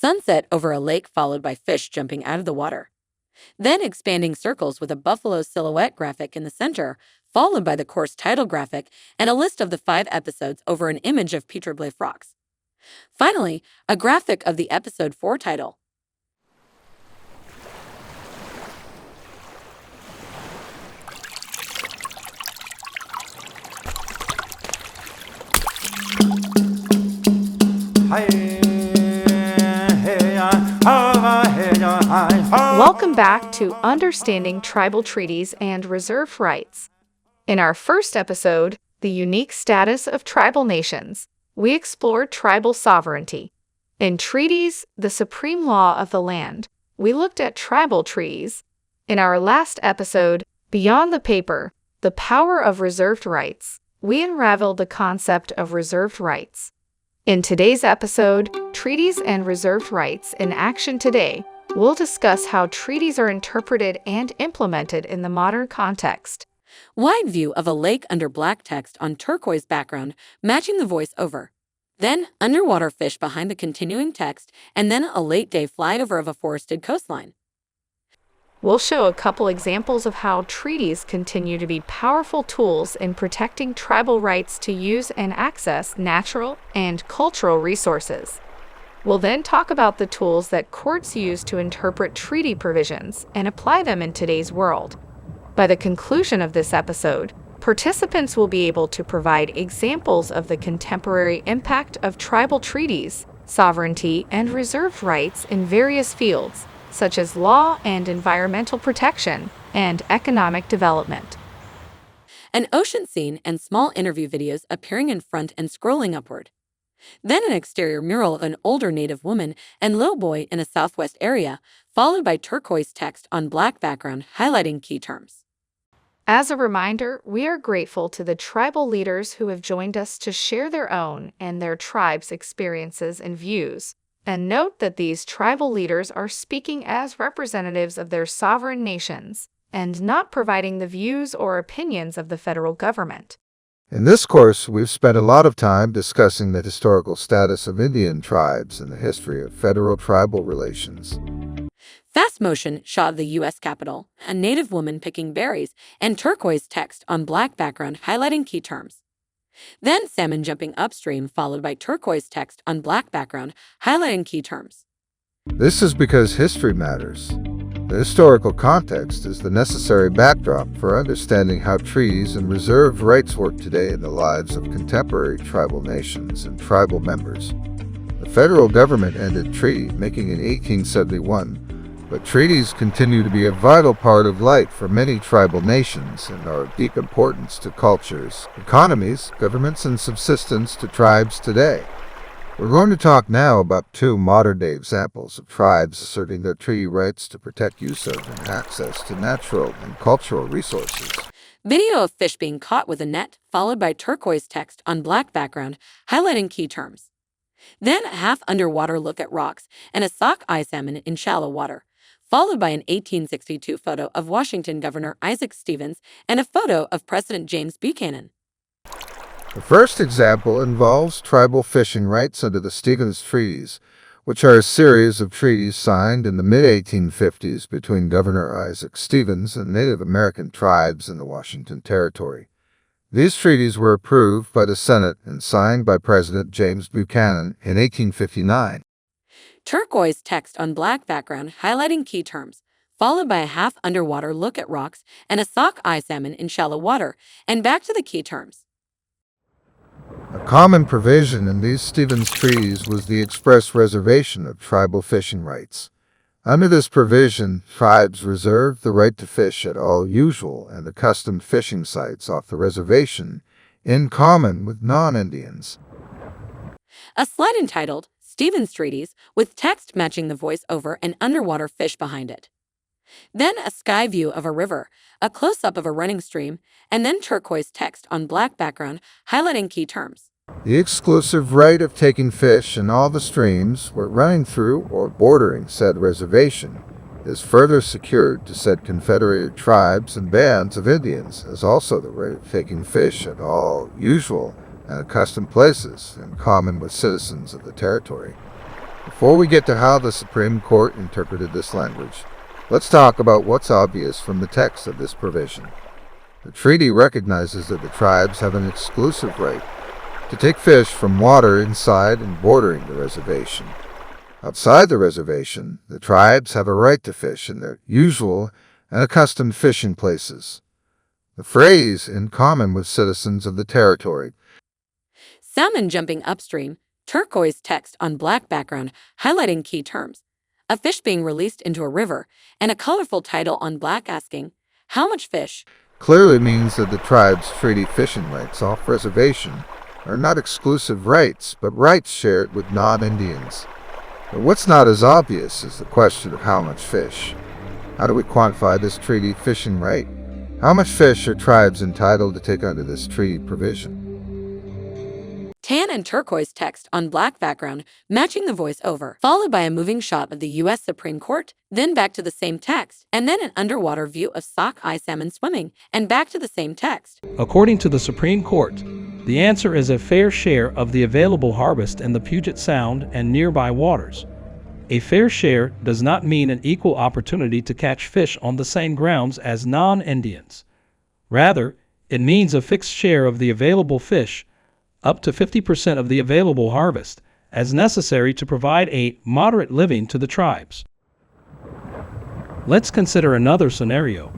Sunset over a lake followed by fish jumping out of the water. Then expanding circles with a buffalo silhouette graphic in the center, followed by the course title graphic and a list of the 5 episodes over an image of petroglyph rocks. Finally, a graphic of the episode 4 title. Welcome back to Understanding Tribal Treaties and Reserved Rights. In our first episode, The Unique Status of Tribal Nations, we explored tribal sovereignty. In Treaties, the supreme law of the land, we looked at tribal treaties. In our last episode, Beyond the Paper, The Power of Reserved Rights, we unraveled the concept of reserved rights. In today's episode, Treaties and Reserved Rights in Action Today, we'll discuss how treaties are interpreted and implemented in the modern context. Wide view of a lake under black text on turquoise background, matching the voice-over. Then, underwater fish behind the continuing text, and then a late-day flyover of a forested coastline. We'll show a couple examples of how treaties continue to be powerful tools in protecting tribal rights to use and access natural and cultural resources. We'll then talk about the tools that courts use to interpret treaty provisions and apply them in today's world. By the conclusion of this episode, participants will be able to provide examples of the contemporary impact of tribal treaties, sovereignty, and reserved rights in various fields, such as law and environmental protection and economic development. An ocean scene and small interview videos appearing in front and scrolling upward. Then an exterior mural of an older Native woman and little boy in a southwest area, followed by turquoise text on black background highlighting key terms. As a reminder, we are grateful to the tribal leaders who have joined us to share their own and their tribe's experiences and views. And note that these tribal leaders are speaking as representatives of their sovereign nations and not providing the views or opinions of the federal government. In this course, we've spent a lot of time discussing the historical status of Indian tribes and the history of federal-tribal relations. Fast motion shot of the U.S. Capitol, a Native woman picking berries, and turquoise text on black background highlighting key terms. Then salmon jumping upstream followed by turquoise text on black background highlighting key terms. This is because history matters. The historical context is the necessary backdrop for understanding how treaties and reserved rights work today in the lives of contemporary tribal nations and tribal members. The federal government ended treaty making in 1871, but treaties continue to be a vital part of life for many tribal nations and are of deep importance to cultures, economies, governments, and subsistence to tribes today. We're going to talk now about 2 modern-day examples of tribes asserting their treaty rights to protect use of and access to natural and cultural resources. Video of fish being caught with a net, followed by turquoise text on black background highlighting key terms. Then a half underwater look at rocks and a sockeye salmon in shallow water, followed by an 1862 photo of Washington Governor Isaac Stevens and a photo of President James Buchanan. The first example involves tribal fishing rights under the Stevens Treaties, which are a series of treaties signed in the mid-1850s between Governor Isaac Stevens and Native American tribes in the Washington Territory. These treaties were approved by the Senate and signed by President James Buchanan in 1859. Turquoise text on black background highlighting key terms, followed by a half underwater look at rocks and a sockeye salmon in shallow water, and back to the key terms. A common provision in these Stevens Treaties was the express reservation of tribal fishing rights. Under this provision, tribes reserved the right to fish at all usual and accustomed fishing sites off the reservation, in common with non-Indians. A slide entitled Stevens Treaties with text matching the voice-over and underwater fish behind it. Then a sky view of a river, a close-up of a running stream, and then turquoise text on black background highlighting key terms. The exclusive right of taking fish in all the streams were running through or bordering said reservation is further secured to said confederated tribes and bands of Indians, as also the right of taking fish at all usual and accustomed places in common with citizens of the territory. Before we get to how the Supreme Court interpreted this language, let's talk about what's obvious from the text of this provision. The treaty recognizes that the tribes have an exclusive right to take fish from water inside and bordering the reservation. Outside the reservation, the tribes have a right to fish in their usual and accustomed fishing places. The phrase, in common with citizens of the territory. Salmon jumping upstream, turquoise text on black background highlighting key terms. A fish being released into a river, and a colorful title on black asking, how much fish? Clearly means that the tribe's treaty fishing rights off reservation are not exclusive rights, but rights shared with non-Indians. But what's not as obvious is the question of how much fish. How do we quantify this treaty fishing right? How much fish are tribes entitled to take under this treaty provision? Tan and turquoise text on black background matching the voice-over, followed by a moving shot of the U.S. Supreme Court, then back to the same text, and then an underwater view of sockeye salmon swimming, and back to the same text. According to the Supreme Court, the answer is a fair share of the available harvest in the Puget Sound and nearby waters. A fair share does not mean an equal opportunity to catch fish on the same grounds as non-Indians. Rather, it means a fixed share of the available fish, up to 50% of the available harvest, as necessary to provide a moderate living to the tribes. Let's consider another scenario.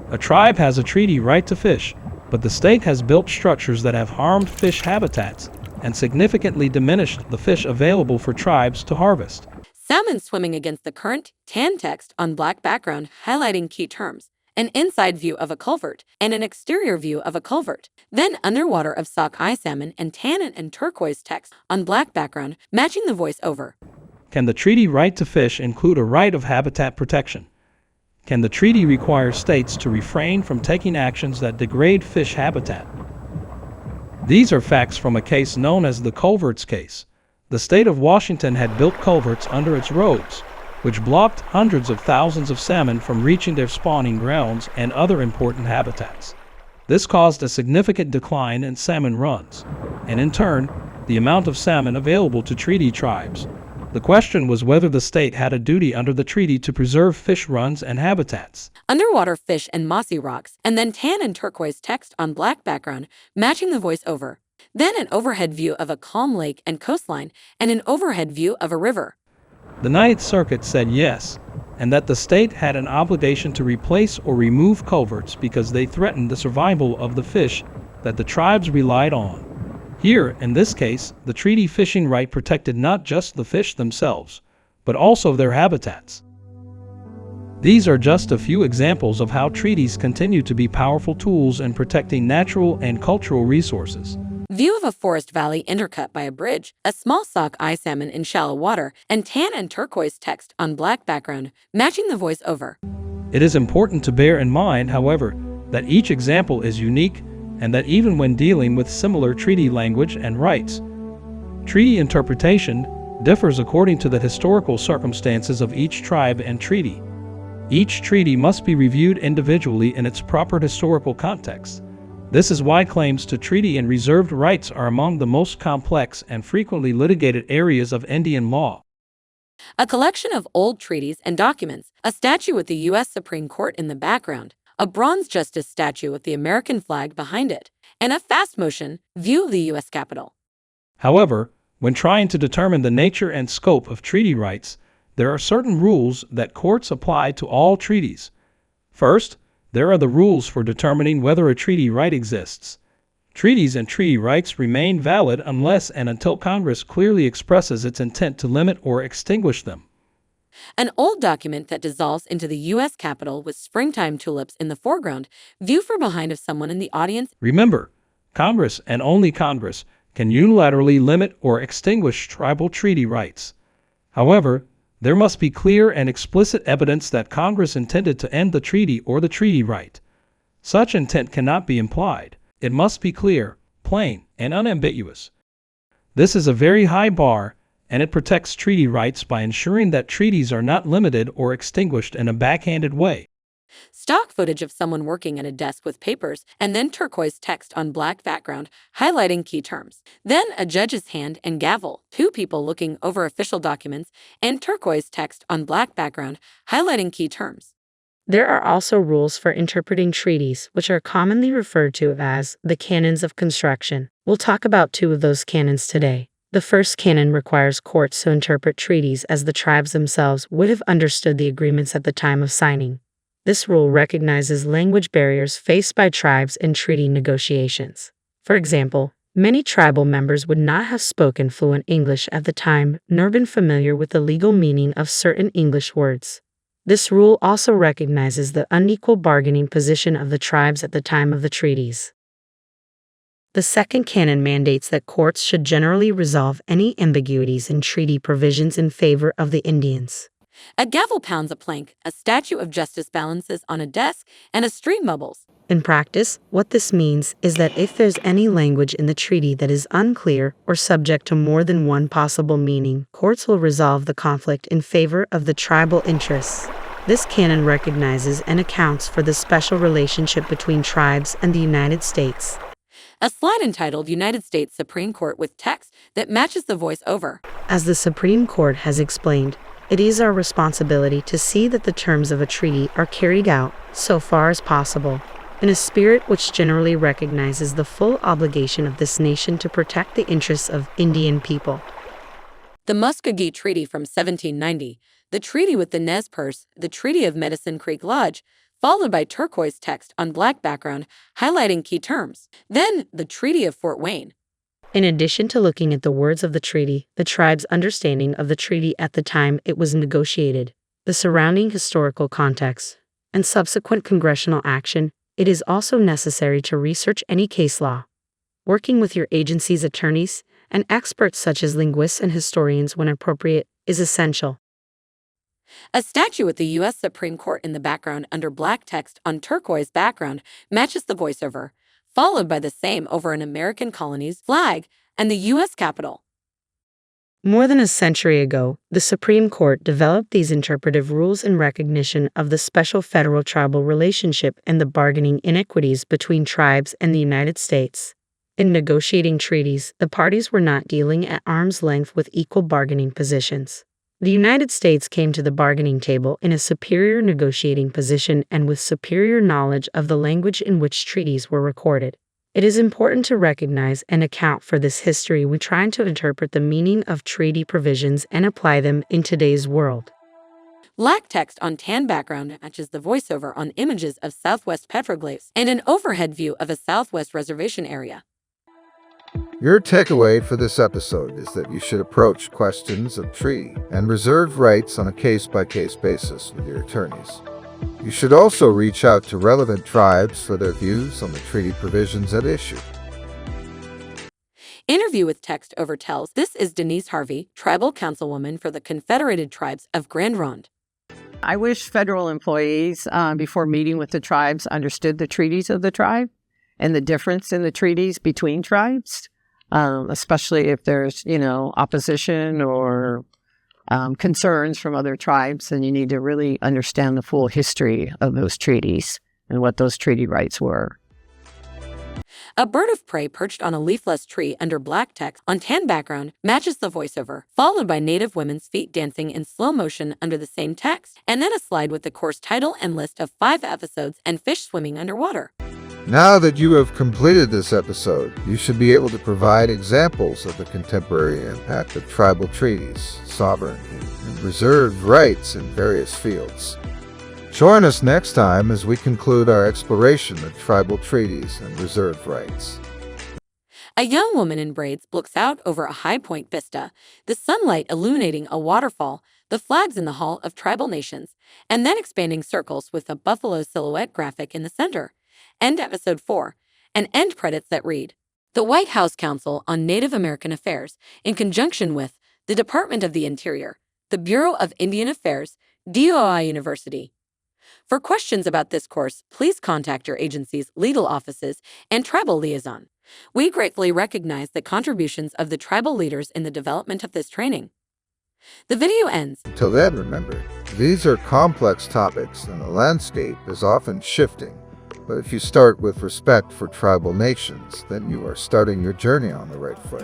A tribe has a treaty right to fish, but the state has built structures that have harmed fish habitats and significantly diminished the fish available for tribes to harvest. Salmon swimming against the current, tan text on black background highlighting key terms. An inside view of a culvert, and an exterior view of a culvert. Then underwater of sockeye salmon and tan and turquoise text on black background, matching the voice-over. Can the treaty right to fish include a right of habitat protection? Can the treaty require states to refrain from taking actions that degrade fish habitat? These are facts from a case known as the Culverts case. The state of Washington had built culverts under its roads, which blocked hundreds of thousands of salmon from reaching their spawning grounds and other important habitats. This caused a significant decline in salmon runs, and in turn, the amount of salmon available to treaty tribes. The question was whether the state had a duty under the treaty to preserve fish runs and habitats. Underwater fish and mossy rocks, and then tan and turquoise text on black background, matching the voice-over. Then an overhead view of a calm lake and coastline, and an overhead view of a river. The Ninth Circuit said yes, and that the state had an obligation to replace or remove culverts because they threatened the survival of the fish that the tribes relied on. Here, in this case, the treaty fishing right protected not just the fish themselves, but also their habitats. These are just a few examples of how treaties continue to be powerful tools in protecting natural and cultural resources. View of a forest valley intercut by a bridge, a small sockeye salmon in shallow water, and tan and turquoise text on black background, matching the voice-over. It is important to bear in mind, however, that each example is unique and that even when dealing with similar treaty language and rights, treaty interpretation differs according to the historical circumstances of each tribe and treaty. Each treaty must be reviewed individually in its proper historical context. This is why claims to treaty and reserved rights are among the most complex and frequently litigated areas of Indian law. A collection of old treaties and documents, a statue with the U.S. Supreme Court in the background, a bronze justice statue with the American flag behind it, and a fast-motion view of the U.S. Capitol. However, when trying to determine the nature and scope of treaty rights, there are certain rules that courts apply to all treaties. First, there are the rules for determining whether a treaty right exists. Treaties and treaty rights remain valid unless and until Congress clearly expresses its intent to limit or extinguish them. An old document that dissolves into the U.S. Capitol with springtime tulips in the foreground, view from behind of someone in the audience. Remember, Congress and only Congress can unilaterally limit or extinguish tribal treaty rights. However, there must be clear and explicit evidence that Congress intended to end the treaty or the treaty right. Such intent cannot be implied. It must be clear, plain, and unambiguous. This is a very high bar, and it protects treaty rights by ensuring that treaties are not limited or extinguished in a backhanded way. Stock footage of someone working at a desk with papers, and then turquoise text on black background, highlighting key terms. Then a judge's hand and gavel, two people looking over official documents, and turquoise text on black background, highlighting key terms. There are also rules for interpreting treaties, which are commonly referred to as the canons of construction. We'll talk about two of those canons today. The first canon requires courts to interpret treaties as the tribes themselves would have understood the agreements at the time of signing. This rule recognizes language barriers faced by tribes in treaty negotiations. For example, many tribal members would not have spoken fluent English at the time nor been familiar with the legal meaning of certain English words. This rule also recognizes the unequal bargaining position of the tribes at the time of the treaties. The second canon mandates that courts should generally resolve any ambiguities in treaty provisions in favor of the Indians. A gavel pounds a plank, a statue of justice balances on a desk, and a stream bubbles. In practice, what this means is that if there's any language in the treaty that is unclear or subject to more than one possible meaning, courts will resolve the conflict in favor of the tribal interests. This canon recognizes and accounts for the special relationship between tribes and the United States. A slide entitled United States Supreme Court with text that matches the voice-over. As the Supreme Court has explained, it is our responsibility to see that the terms of a treaty are carried out, so far as possible, in a spirit which generally recognizes the full obligation of this nation to protect the interests of Indian people. The Muskogee Treaty from 1790, the treaty with the Nez Perce, the Treaty of Medicine Creek Lodge, followed by turquoise text on black background highlighting key terms. Then the Treaty of Fort Wayne. In addition to looking at the words of the treaty, the tribe's understanding of the treaty at the time it was negotiated, the surrounding historical context, and subsequent congressional action, it is also necessary to research any case law. Working with your agency's attorneys and experts such as linguists and historians when appropriate is essential. A statue with the U.S. Supreme Court in the background under black text on turquoise background matches the voiceover, followed by the same over an American colony's flag and the U.S. Capitol. More than a century ago, the Supreme Court developed these interpretive rules in recognition of the special federal-tribal relationship and the bargaining inequities between tribes and the United States. In negotiating treaties, the parties were not dealing at arm's length with equal bargaining positions. The United States came to the bargaining table in a superior negotiating position and with superior knowledge of the language in which treaties were recorded. It is important to recognize and account for this history when trying to interpret the meaning of treaty provisions and apply them in today's world. Black text on tan background matches the voiceover on images of Southwest petroglyphs and an overhead view of a Southwest reservation area. Your takeaway for this episode is that you should approach questions of treaty and reserved rights on a case-by-case basis with your attorneys. You should also reach out to relevant tribes for their views on the treaty provisions at issue. Interview with text over tells. This is Denise Harvey, Tribal Councilwoman for the Confederated Tribes of Grand Ronde. I wish federal employees, before meeting with the tribes, understood the treaties of the tribe and the difference in the treaties between tribes, especially if there's, opposition or concerns from other tribes, and you need to really understand the full history of those treaties and what those treaty rights were. A bird of prey perched on a leafless tree under black text on tan background matches the voiceover, followed by native women's feet dancing in slow motion under the same text, and then a slide with the course title and list of 5 episodes and fish swimming underwater. Now that you have completed this episode, you should be able to provide examples of the contemporary impact of tribal treaties, sovereignty, and reserved rights in various fields. Join us next time as we conclude our exploration of tribal treaties and reserved rights. A young woman in braids looks out over a high point vista, the sunlight illuminating a waterfall, the flags in the Hall of Tribal Nations, and then expanding circles with a buffalo silhouette graphic in the center. End Episode 4, and end credits that read, The White House Council on Native American Affairs, in conjunction with the Department of the Interior, the Bureau of Indian Affairs, DOI University. For questions about this course, please contact your agency's legal offices and tribal liaison. We gratefully recognize the contributions of the tribal leaders in the development of this training. The video ends. Until then, remember, These are complex topics, and the landscape is often shifting. But if you start with respect for tribal nations, then you are starting your journey on the right foot.